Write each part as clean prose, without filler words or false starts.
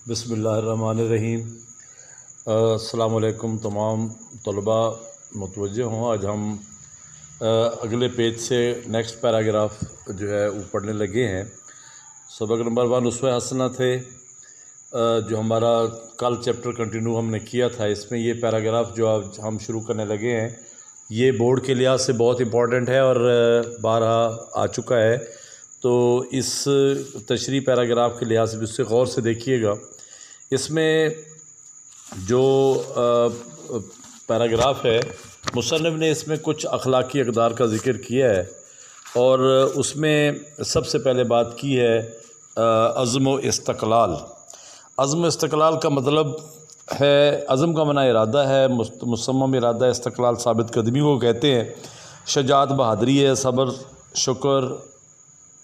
بسم اللہ الرحمن الرحیم۔ السلام علیکم تمام طلباء متوجہ ہوں۔ آج ہم اگلے پیج سے نیکسٹ پیراگراف جو ہے وہ پڑھنے لگے ہیں۔ سبق نمبر 1 اسوہ حسنہ تھے جو ہمارا کل چیپٹر کنٹینیو ہم نے کیا تھا۔ اس میں یہ پیراگراف جو آج ہم شروع کرنے لگے ہیں یہ بورڈ کے لحاظ سے بہت امپورٹنٹ ہے اور بارہا آ چکا ہے، تو اس تشریح پیراگراف کے لحاظ سے بھی اس سے غور سے دیکھیے گا۔ اس میں جو پیراگراف ہے مصنف نے اس میں کچھ اخلاقی اقدار کا ذکر کیا ہے، اور اس میں سب سے پہلے بات کی ہے عزم و استقلال۔ عزم و استقلال کا مطلب ہے، عزم کا معنی ارادہ ہے، مصمم ارادہ، استقلال ثابت قدمی کو کہتے ہیں۔ شجاعت بہادری ہے، صبر، شکر،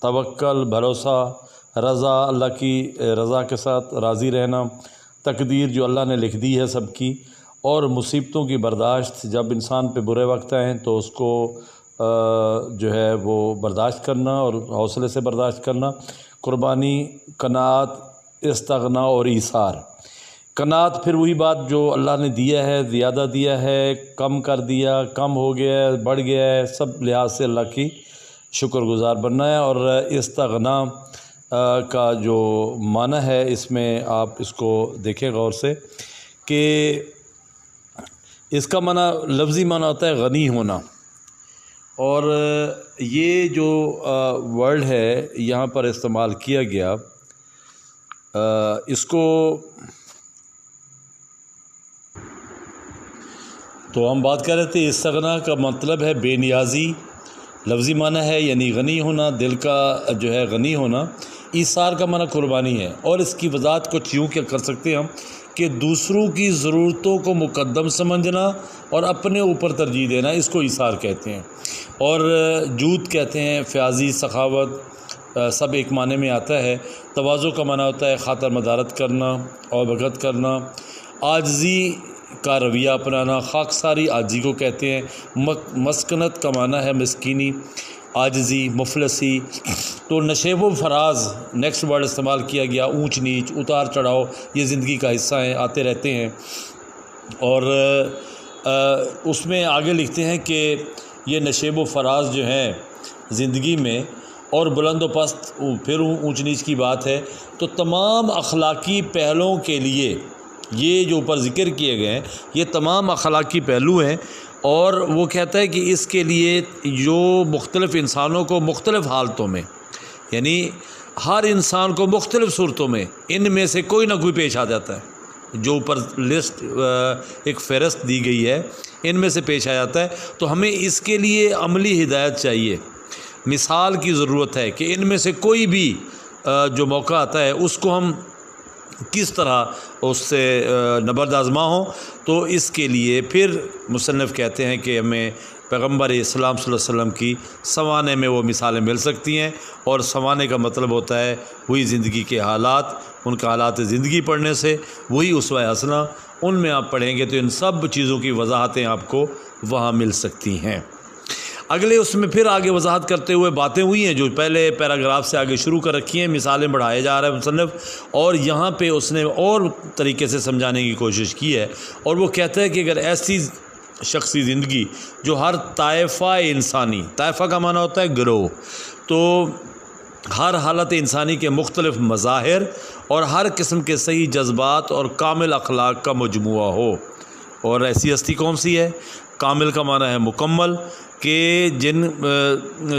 توکل، بھروسہ، رضا، اللہ کی رضا کے ساتھ راضی رہنا، تقدیر جو اللہ نے لکھ دی ہے سب کی، اور مصیبتوں کی برداشت، جب انسان پہ برے وقت آئیں تو اس کو جو ہے وہ برداشت کرنا اور حوصلے سے برداشت کرنا، قربانی، قناعت، استغنا اور ایثار۔ قناعت پھر وہی بات جو اللہ نے دیا ہے، زیادہ دیا ہے، کم کر دیا، کم ہو گیا ہے، بڑھ گیا ہے، سب لحاظ سے اللہ کی شکر گزار بننا ہے۔ اور استغنا کا جو معنی ہے اس میں آپ اس کو دیکھیں غور سے کہ اس کا معنی لفظی معنی ہوتا ہے غنی ہونا، اور یہ جو ورڈ ہے یہاں پر استعمال کیا گیا، اس کو تو ہم بات کر رہے تھے استغنا کا مطلب ہے بے نیازی، لفظی معنی ہے یعنی غنی ہونا، دل کا جو ہے غنی ہونا۔ ایثار کا معنی قربانی ہے، اور اس کی وضاحت کچھ یوں کیا کر سکتے ہیں ہم کہ دوسروں کی ضرورتوں کو مقدم سمجھنا اور اپنے اوپر ترجیح دینا، اس کو ایثار کہتے ہیں۔ اور جود کہتے ہیں، فیاضی، سخاوت، سب ایک معنی میں آتا ہے۔ تواضع کا معنی ہوتا ہے خاطر مدارت کرنا اور بھگت کرنا۔ عاجزی کا رویہ اپنانا، خاکساری عاجزی کو کہتے ہیں۔ مسکنت کا معنی ہے مسکینی، عاجزی، مفلسی۔ تو نشیب و فراز نیکسٹ ورڈ استعمال کیا گیا، اونچ نیچ، اتار چڑھاؤ، یہ زندگی کا حصہ ہیں، آتے رہتے ہیں۔ اور اس میں آگے لکھتے ہیں کہ یہ نشیب و فراز جو ہیں زندگی میں، اور بلند و پست، پھر اونچ نیچ کی بات ہے، تو تمام اخلاقی پہلوؤں کے لیے یہ جو اوپر ذکر کیے گئے ہیں یہ تمام اخلاقی پہلو ہیں۔ اور وہ کہتا ہے کہ اس کے لیے جو مختلف انسانوں کو مختلف حالتوں میں، یعنی ہر انسان کو مختلف صورتوں میں ان میں سے کوئی نہ کوئی پیش آ جاتا ہے، جو اوپر لسٹ ایک فہرست دی گئی ہے ان میں سے پیش آ جاتا ہے، تو ہمیں اس کے لیے عملی ہدایت چاہیے، مثال کی ضرورت ہے کہ ان میں سے کوئی بھی جو موقع آتا ہے اس کو ہم کس طرح اس سے نبرد آزما ہوں۔ تو اس کے لیے پھر مصنف کہتے ہیں کہ ہمیں پیغمبر اسلام صلی اللہ علیہ وسلم کی سوانے میں وہ مثالیں مل سکتی ہیں، اور سوانے کا مطلب ہوتا ہے وہی زندگی کے حالات، ان کا حالات زندگی پڑھنے سے وہی اسوہ حسنہ، ان میں آپ پڑھیں گے تو ان سب چیزوں کی وضاحتیں آپ کو وہاں مل سکتی ہیں۔ اگلے اس میں پھر آگے وضاحت کرتے ہوئے باتیں ہوئی ہیں جو پہلے پیراگراف سے آگے شروع کر رکھی ہیں، مثالیں بڑھائے جا رہا ہے مصنف، اور یہاں پہ اس نے اور طریقے سے سمجھانے کی کوشش کی ہے۔ اور وہ کہتا ہے کہ اگر ایسی شخصی زندگی جو ہر طائفہ انسانی، طائفہ کا معنی ہوتا ہے گروہ، تو ہر حالت انسانی کے مختلف مظاہر اور ہر قسم کے صحیح جذبات اور کامل اخلاق کا مجموعہ ہو۔ اور ایسی ہستی کون سی ہے؟ کامل کا معنی ہے مکمل، کہ جن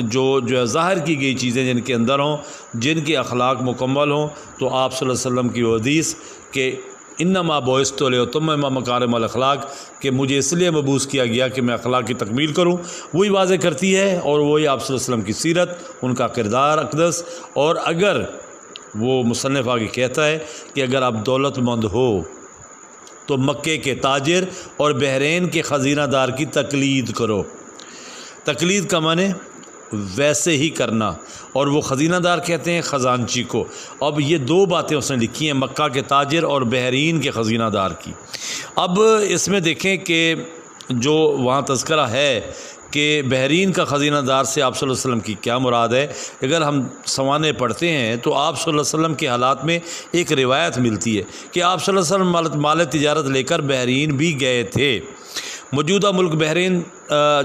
جو ہے ظاہر کی گئی چیزیں جن کے اندر ہوں، جن کے اخلاق مکمل ہوں۔ تو آپ صلی اللہ علیہ وسلم کی وہ حدیث کہ انما بعثت لاتمم مکارم الاخلاق، کہ مجھے اس لیے مبعوث کیا گیا کہ میں اخلاق کی تکمیل کروں، وہی واضح کرتی ہے، اور وہی آپ صلی اللہ علیہ وسلم کی سیرت، ان کا کردار اقدس۔ اور اگر وہ مصنف آگے کہتا ہے کہ اگر آپ دولت مند ہو تو مکے کے تاجر اور بحرین کے خزینہ دار کی تقلید کرو۔ تقلید کا معنی ویسے ہی کرنا، اور وہ خزینہ دار کہتے ہیں خزانچی کو۔ اب یہ دو باتیں اس نے لکھی ہیں، مکہ کے تاجر اور بحرین کے خزینہ دار کی۔ اب اس میں دیکھیں کہ جو وہاں تذکرہ ہے کہ بحرین کا خزینہ دار سے آپ صلی اللہ علیہ وسلم کی کیا مراد ہے۔ اگر ہم سوانے پڑھتے ہیں تو آپ صلی اللہ علیہ وسلم کے حالات میں ایک روایت ملتی ہے کہ آپ صلی اللہ علیہ وسلم مال تجارت لے کر بحرین بھی گئے تھے۔ موجودہ ملک بحرین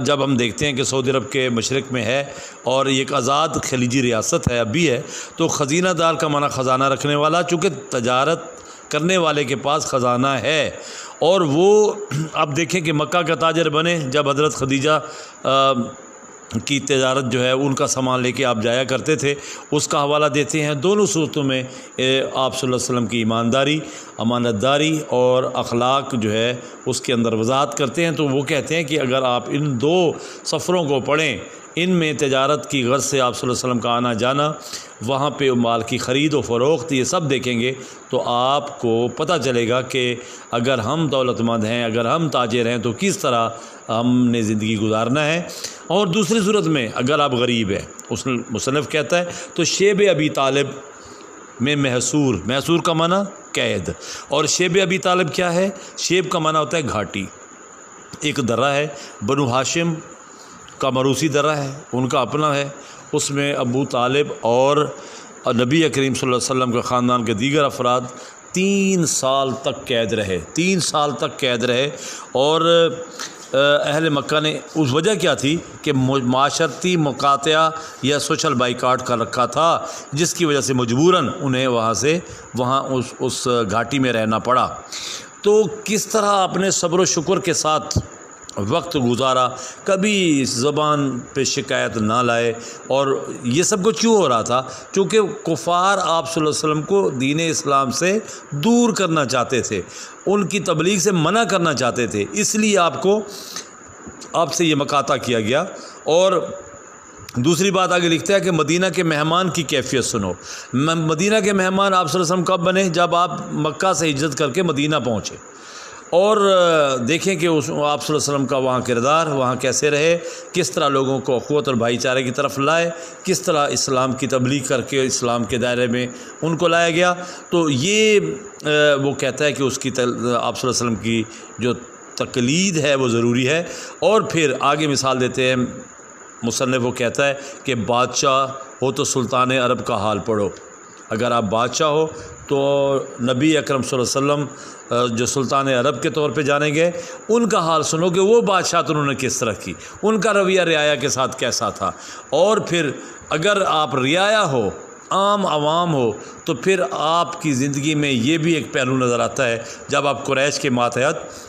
جب ہم دیکھتے ہیں کہ سعودی عرب کے مشرق میں ہے اور ایک آزاد خلیجی ریاست ہے، اب بھی ہے، تو خزینہ دار کا معنی خزانہ رکھنے والا، چونکہ تجارت کرنے والے کے پاس خزانہ ہے۔ اور وہ اب دیکھیں کہ مکہ کا تاجر بنے جب حضرت خدیجہ کی تجارت جو ہے ان کا سامان لے کے آپ جایا کرتے تھے، اس کا حوالہ دیتے ہیں۔ دونوں صورتوں میں آپ صلی اللہ علیہ وسلم کی ایمانداری، امانت داری اور اخلاق جو ہے اس کے اندر وضاحت کرتے ہیں۔ تو وہ کہتے ہیں کہ اگر آپ ان دو سفروں کو پڑھیں، ان میں تجارت کی غرض سے آپ صلی اللہ علیہ وسلم کا آنا جانا، وہاں پہ مال کی خرید و فروخت، یہ سب دیکھیں گے تو آپ کو پتہ چلے گا کہ اگر ہم دولت مند ہیں، اگر ہم تاجر ہیں تو کس طرح ہم نے زندگی گزارنا ہے۔ اور دوسری صورت میں اگر آپ غریب ہیں، اس مصنف کہتا ہے تو شیب ابی طالب میں محصور کا معنی قید، اور شیب ابی طالب کیا ہے؟ شیب کا معنی ہوتا ہے گھاٹی۔ ایک درہ ہے، بنو ہاشم کا مروسی درہ ہے، ان کا اپنا ہے، اس میں ابو طالب اور نبی کریم صلی اللہ علیہ وسلم کے خاندان کے دیگر افراد 3 سال تک قید رہے۔ اور اہل مکہ نے اس وجہ کیا تھی کہ معاشرتی مقاطعہ یا سوشل بائیکاٹ کر رکھا تھا، جس کی وجہ سے مجبوراً انہیں وہاں اس گھاٹی میں رہنا پڑا۔ تو کس طرح اپنے صبر و شکر کے ساتھ وقت گزارا، کبھی زبان پہ شکایت نہ لائے۔ اور یہ سب کچھ کیوں ہو رہا تھا؟ چونکہ کفار آپ صلی اللہ علیہ وسلم کو دین اسلام سے دور کرنا چاہتے تھے، ان کی تبلیغ سے منع کرنا چاہتے تھے، اس لیے آپ سے یہ مقاطع کیا گیا۔ اور دوسری بات آگے لکھتا ہے کہ مدینہ کے مہمان کی کیفیت سنو۔ مدینہ کے مہمان آپ صلی اللہ علیہ وسلم کب بنے؟ جب آپ مکہ سے ہجرت کر کے مدینہ پہنچے، اور دیکھیں کہ آپ صلی اللہ علیہ وسلم کا وہاں کردار، وہاں کیسے رہے، کس طرح لوگوں کو اخوت اور بھائی چارے کی طرف لائے، کس طرح اسلام کی تبلیغ کر کے اسلام کے دائرے میں ان کو لایا گیا۔ تو یہ وہ کہتا ہے کہ اس کی آپ صلی اللہ علیہ وسلم کی جو تقلید ہے وہ ضروری ہے۔ اور پھر آگے مثال دیتے ہیں مصنف، وہ کہتا ہے کہ بادشاہ ہو تو سلطان عرب کا حال پڑھو۔ اگر آپ بادشاہ ہو تو نبی اکرم صلی اللہ علیہ وسلم جو سلطان عرب کے طور پہ جانے گئے، ان کا حال سنو کہ وہ بادشاہت انہوں نے کس طرح کی، ان کا رویہ رعایا کے ساتھ کیسا تھا۔ اور پھر اگر آپ رعایا ہو، عام عوام ہو، تو پھر آپ کی زندگی میں یہ بھی ایک پہلو نظر آتا ہے۔ جب آپ قریش کے ماتحت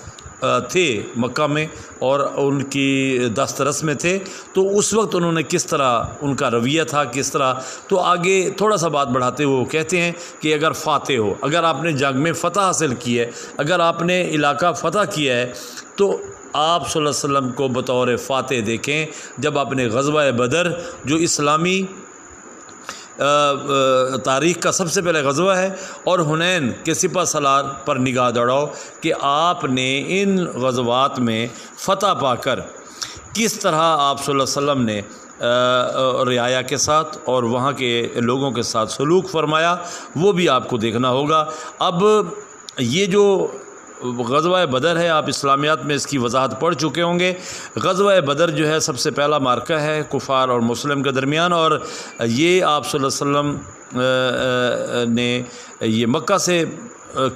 تھے مکہ میں اور ان کی دسترس میں تھے، تو اس وقت انہوں نے کس طرح ان کا رویہ تھا، کس طرح۔ تو آگے تھوڑا سا بات بڑھاتے ہوئے وہ کہتے ہیں کہ اگر فاتح ہو، اگر آپ نے جنگ میں فتح حاصل کی ہے، اگر آپ نے علاقہ فتح کیا ہے، تو آپ صلی اللہ علیہ وسلم کو بطور فاتح دیکھیں جب آپ نے غزوہ بدر، جو اسلامی تاریخ کا سب سے پہلے غزوہ ہے، اور حنین کے سپہ سالار پر نگاہ دوڑاؤ کہ آپ نے ان غزوات میں فتح پا کر کس طرح آپ صلی اللہ علیہ وسلم نے رعایا کے ساتھ اور وہاں کے لوگوں کے ساتھ سلوک فرمایا، وہ بھی آپ کو دیکھنا ہوگا۔ اب یہ جو غزوہ بدر ہے، آپ اسلامیات میں اس کی وضاحت پڑھ چکے ہوں گے۔ غزوہ بدر جو ہے سب سے پہلا معرکہ ہے کفار اور مسلم کے درمیان، اور یہ آپ صلی اللہ علیہ وسلم نے یہ مکہ سے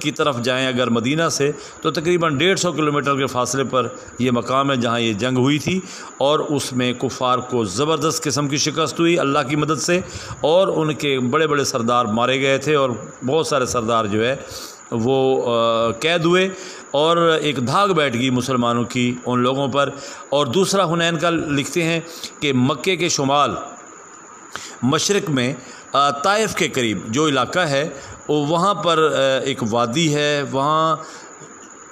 کی طرف جائیں اگر مدینہ سے تو تقریباً 150 کلومیٹر کے فاصلے پر یہ مقام ہے جہاں یہ جنگ ہوئی تھی، اور اس میں کفار کو زبردست قسم کی شکست ہوئی اللہ کی مدد سے، اور ان کے بڑے بڑے سردار مارے گئے تھے اور بہت سارے سردار جو ہے وہ قید ہوئے، اور ایک دھاگ بیٹھ گئی مسلمانوں کی ان لوگوں پر۔ اور دوسرا حنین کا لکھتے ہیں کہ مکے کے شمال مشرق میں طائف کے قریب جو علاقہ ہے وہاں پر ایک وادی ہے، وہاں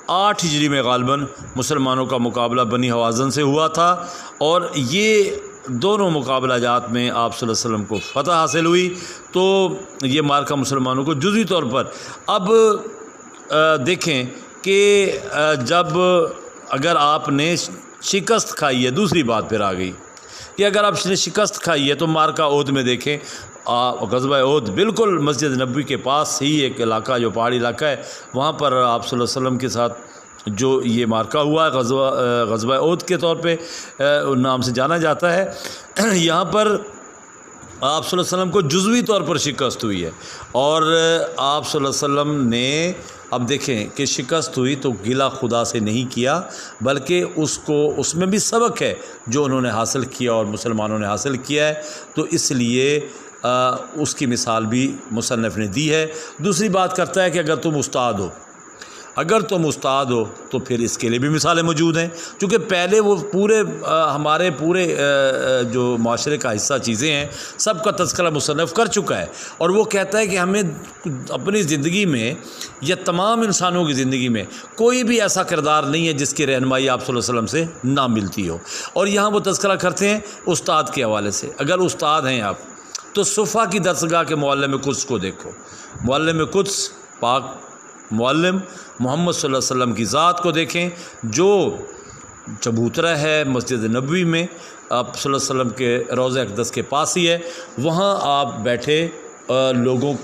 8 ہجری میں غالباً مسلمانوں کا مقابلہ بنی حوازن سے ہوا تھا، اور یہ دونوں مقابلہ جات میں آپ صلی اللہ علیہ وسلم کو فتح حاصل ہوئی۔ تو یہ مارکہ مسلمانوں کو جزوی طور پر اب دیکھیں کہ جب اگر آپ نے شکست کھائی ہے، دوسری بات پھر آ گئی کہ اگر آپ نے شکست کھائی ہے تو مارکہ احد میں دیکھیں، غزوہ احد بالکل مسجد نبوی کے پاس ہی ایک علاقہ جو پہاڑی علاقہ ہے، وہاں پر آپ صلی اللہ علیہ وسلم کے ساتھ جو یہ مارکہ ہوا ہے غزوہ احد کے طور پہ نام سے جانا جاتا ہے، یہاں پر آپ صلی اللہ علیہ وسلم کو جزوی طور پر شکست ہوئی ہے، اور آپ صلی اللہ علیہ وسلم نے اب دیکھیں کہ شکست ہوئی تو گلہ خدا سے نہیں کیا، بلکہ اس میں بھی سبق ہے جو انہوں نے حاصل کیا اور مسلمانوں نے حاصل کیا ہے، تو اس لیے اس کی مثال بھی مصنف نے دی ہے۔ دوسری بات کرتا ہے کہ اگر تم استاد ہو تو پھر اس کے لیے بھی مثالیں موجود ہیں، چونکہ پہلے وہ ہمارے پورے جو معاشرے کا حصہ چیزیں ہیں سب کا تذکرہ مصنف کر چکا ہے، اور وہ کہتا ہے کہ ہمیں اپنی زندگی میں یا تمام انسانوں کی زندگی میں کوئی بھی ایسا کردار نہیں ہے جس کی رہنمائی آپ صلی اللہ علیہ وسلم سے نہ ملتی ہو، اور یہاں وہ تذکرہ کرتے ہیں استاد کے حوالے سے۔ اگر استاد ہیں آپ تو صفحہ کی درسگاہ کے معلم قدس کو دیکھو، معلم قدس پاک معلم محمد صلی اللہ علیہ وسلم کی ذات کو دیکھیں، جو چبوترا ہے مسجد نبوی میں آپ صلی اللہ علیہ وسلم کے روضہ اقدس کے پاس ہی ہے، وہاں آپ بیٹھے لوگوں کو